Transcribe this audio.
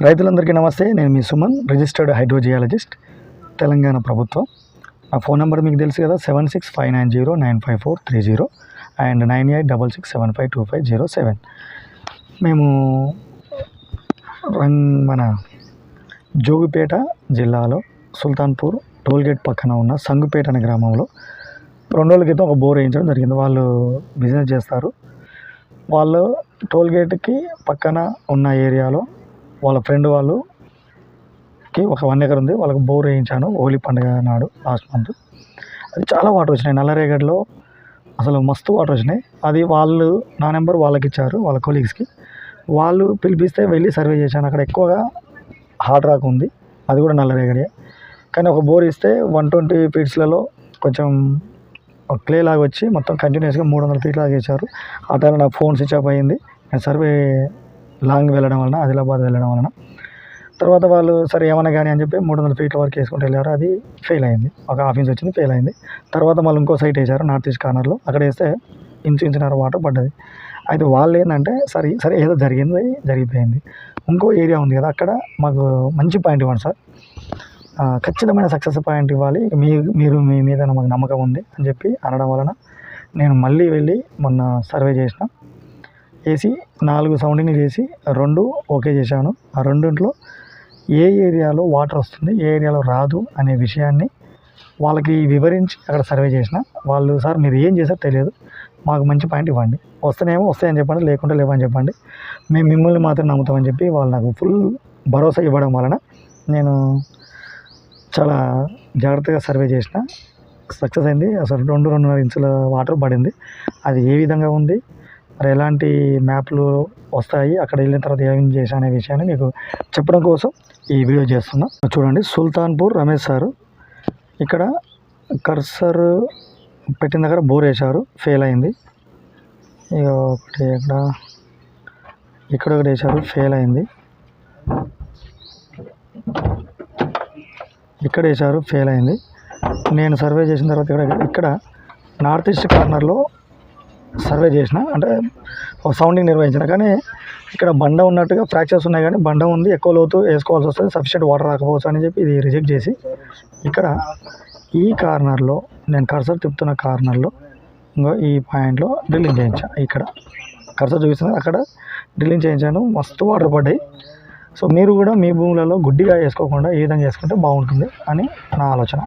రైతులందరికీ నమస్తే. నేను మీ సుమన్, రిజిస్టర్డ్ హైడ్రోజియాలజిస్ట్, తెలంగాణ ప్రభుత్వం. నా ఫోన్ నెంబర్ మీకు తెలుసు కదా, 7659095430 అండ్ 9866752507. మేము మన జోగిపేట జిల్లాలో సుల్తాన్పూర్ టోల్గేట్ పక్కన ఉన్న సంగుపేట అనే గ్రామంలో 2 రోజుల క్రితం ఒక బోర్ వేయించడం జరిగింది. వాళ్ళు బిజినెస్ చేస్తారు. వాళ్ళు టోల్గేట్కి పక్కన ఉన్న ఏరియాలో వాళ్ళ ఫ్రెండ్ వాళ్ళకి ఒక 1 ఎకర్ ఉంది. వాళ్ళకి బోర్ వేయించాను హోలీ పండుగ నాడు లాస్ట్ మంత్. అది చాలా వాటర్ వచ్చినాయి. నల్లరేగడిలో అసలు మస్తు వాటర్ వచ్చినాయి. అది వాళ్ళు నా నెంబర్ వాళ్ళకి ఇచ్చారు, వాళ్ళ కొలీగ్స్కి. వాళ్ళు పిలిపిస్తే వెళ్ళి సర్వే చేశాను. అక్కడ ఎక్కువగా హార్డ్ రాక్ ఉంది, అది కూడా నల్లరేగడే. కానీ ఒక బోర్ ఇస్తే 120 ఫీట్స్లలో కొంచెం క్లే లాగా వచ్చి మొత్తం కంటిన్యూస్గా 300 ఫీట్ లాగా వేశారు. ఆ టైంలో నా ఫోన్ స్విచ్ ఆఫ్ అయ్యింది. నేను సర్వే లాంగ్ వెళ్ళడం వలన, ఆదిలాబాద్ వెళ్ళడం వలన. తర్వాత వాళ్ళు సరే ఏమన్నా కానీ అని చెప్పి 300 ఫీట్ల వరకు వేసుకుంటూ వెళ్ళారు. అది ఫెయిల్ అయింది. ఒక ½ ఇంచ్ వచ్చింది, ఫెయిల్ అయింది. తర్వాత మళ్ళీ ఇంకో సైట్ వేశారు నార్త్ ఈస్ట్ కార్నర్లో. అక్కడ వేస్తే ఇంచున్నర వాటర్ పడ్డది. అయితే వాళ్ళు ఏంటంటే సరే ఏదో జరిగిపోయింది. ఇంకో ఏరియా ఉంది కదా, అక్కడ మాకు మంచి పాయింట్ ఇవ్వండి సార్, ఖచ్చితమైన సక్సెస్ పాయింట్ ఇవ్వాలి, మీరు మీ మీద మాకు నమ్మకం ఉంది అని చెప్పి అనడం వలన నేను మళ్ళీ వెళ్ళి మొన్న సర్వే చేసిన. వేసి 4 సౌండింగ్లు చేసి 2 ఓకే చేశాను. ఆ రెండింటిలో ఏ ఏరియాలో వాటర్ వస్తుంది, ఏ ఏరియాలో రాదు అనే విషయాన్ని వాళ్ళకి వివరించి అక్కడ సర్వే చేసిన. వాళ్ళు సార్ మీరు ఏం చేశారో తెలియదు, మాకు మంచి పాయింట్ ఇవ్వండి, వస్తాయని చెప్పండి, లేకుంటే లేవని చెప్పండి, మేము మిమ్మల్ని మాత్రం నమ్ముతామని చెప్పి వాళ్ళు నాకు ఫుల్ భరోసా ఇవ్వడం వలన నేను చాలా జాగ్రత్తగా సర్వే చేసిన. సక్సెస్ అయింది. అసలు 2-2.5 ఇంచుల వాటర్ పడింది. అది ఏ విధంగా ఉంది, మరి ఎలాంటి మ్యాప్లు వస్తాయి, అక్కడ వెళ్ళిన తర్వాత ఏం చేశా అనే విషయాన్ని మీకు చెప్పడం కోసం ఈ వీడియో చేస్తున్నా. చూడండి, సుల్తాన్పూర్ రమేష్ సారు ఇక్కడ కర్సర్ పెట్టిన దగ్గర బోర్ వేశారు, ఫెయిల్ అయింది. ఇక ఒకటి ఇక్కడ ఒకటి వేశారు, ఫెయిల్ అయింది. ఇక్కడ వేశారు, ఫెయిల్ అయింది. నేను సర్వే చేసిన తర్వాత ఇక్కడ నార్త్ ఈస్ట్ కార్నర్లో సర్వే చేసిన, అంటే ఒక సౌండింగ్ నిర్వహించిన. కానీ ఇక్కడ బండ ఉన్నట్టుగా ఫ్రాక్చర్స్ ఉన్నాయి, కానీ బండ ఉంది, ఎక్కువ లోతు వేసుకోవాల్సి వస్తుంది, సఫిషియెంట్ వాటర్ రాకపోవచ్చు అని చెప్పి ఇది రిజెక్ట్ చేసి ఇక్కడ ఈ కార్నర్లో, నేను కర్సర్ తిప్పుతున్న కార్నర్లో ఇంకో ఈ పాయింట్లో డ్రిల్లింగ్ చేయించాను. ఇక్కడ కర్సర్ చూపిస్తుంది, అక్కడ డ్రిల్లింగ్ చేయించాను. మస్తు వాటర్ పడ్డాయి. సో మీరు కూడా మీ భూములలో గుడ్డిగా వేసుకోకుండా ఈ విధంగా చేసుకుంటే బాగుంటుంది అని నా ఆలోచన.